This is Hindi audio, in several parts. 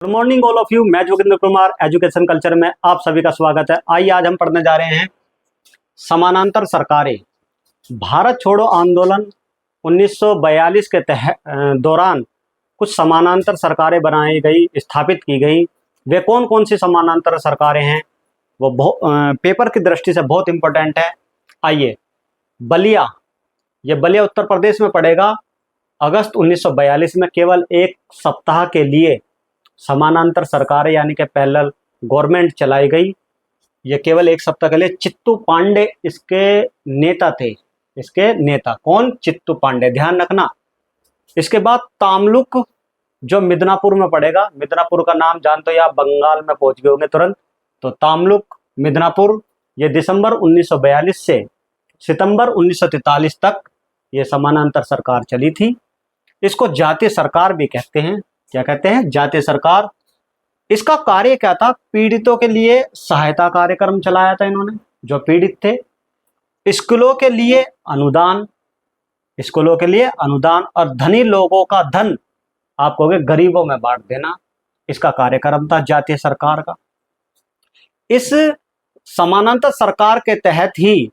Good morning all of you. मैं जोगिंद्र कुमार एजुकेशन कल्चर में आप सभी का स्वागत है। आइए आज हम पढ़ने जा रहे हैं समानांतर सरकारें। भारत छोड़ो आंदोलन 1942 के दौरान कुछ समानांतर सरकारें बनाई गई, स्थापित की गई। वे कौन कौन सी समानांतर सरकारें हैं वो पेपर की दृष्टि से बहुत इंपॉर्टेंट है। आइए, बलिया, ये बलिया उत्तर प्रदेश में पड़ेगा। अगस्त 1942 में केवल एक सप्ताह के लिए समानांतर सरकारें यानी कि पैरेलल गवर्नमेंट चलाई गई। ये केवल एक सप्ताह के लिए। चित्तू पांडे इसके नेता थे। इसके नेता कौन? चित्तू पांडे, ध्यान रखना। इसके बाद तामलुक, जो मिदनापुर में पड़ेगा। मिदनापुर का नाम जानते हो या बंगाल में पहुंच गए होंगे तुरंत। तो तामलुक, मिदनापुर, ये दिसंबर 1942 से सितंबर 1943 तक ये समानांतर सरकार चली थी। इसको जातीय सरकार भी कहते हैं। क्या कहते हैं? जातीय सरकार। इसका कार्य क्या था? पीड़ितों के लिए सहायता कार्यक्रम चलाया था इन्होंने, जो पीड़ित थे। स्कूलों के लिए अनुदान, स्कूलों के लिए अनुदान और धनी लोगों का धन आप कहोगे गरीबों में बांट देना, इसका कार्यक्रम था जातीय सरकार का। इस समानांतर सरकार के तहत ही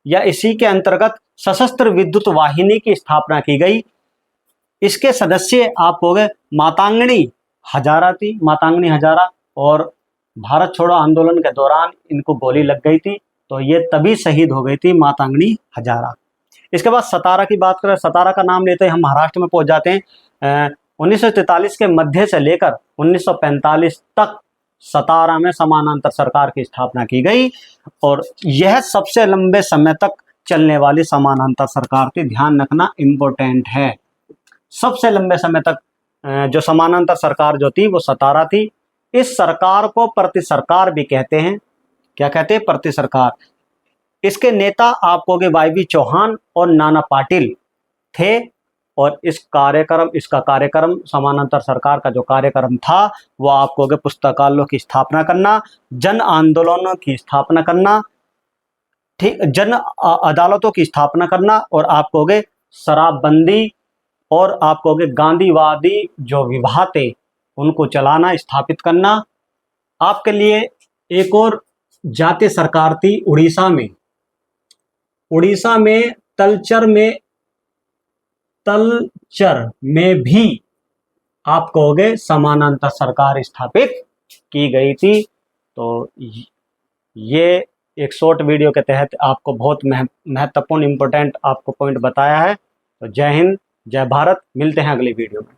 या इसी के अंतर्गत सशस्त्र विद्युत वाहिनी की स्थापना की गई। इसके सदस्य आप कहोगे मातंगी हजारा थी, मातंगी हजारा। और भारत छोड़ो आंदोलन के दौरान इनको गोली लग गई थी, तो ये तभी शहीद हो गई थी मातंगी हजारा। इसके बाद सतारा की बात करें, सतारा का नाम लेते ही हम महाराष्ट्र में पहुंच जाते हैं। 1943 के मध्य से लेकर 1945 तक सतारा में समानांतर सरकार की स्थापना की गई और यह सबसे लंबे समय तक चलने वाली समानांतर सरकार थी। ध्यान रखना, इंपॉर्टेंट है। सबसे लंबे समय तक जो समानांतर सरकार जो थी वो सतारा थी। इस सरकार को प्रति सरकार भी कहते हैं। क्या कहते हैं? प्रति सरकार। इसके नेता आप कहोगे वाई चौहान और नाना पाटिल थे। और इसका कार्यक्रम समानांतर सरकार का जो कार्यक्रम था वो आप कहोगे पुस्तकालयों की स्थापना करना, जन आंदोलनों की स्थापना करना, ठीक, जन अदालतों की स्थापना करना और आप कहोगे शराबबंदी और आप कहोगे गांधीवादी जो विवाह थे उनको चलाना, स्थापित करना। आपके लिए एक और जातीय सरकार थी उड़ीसा में। उड़ीसा में तलचर में भी आप कहोगे समानांतर सरकार स्थापित की गई थी। तो ये एक शॉर्ट वीडियो के तहत आपको बहुत महत्वपूर्ण इंपॉर्टेंट आपको पॉइंट बताया है। तो जय हिंद, जय भारत। मिलते हैं अगली वीडियो में।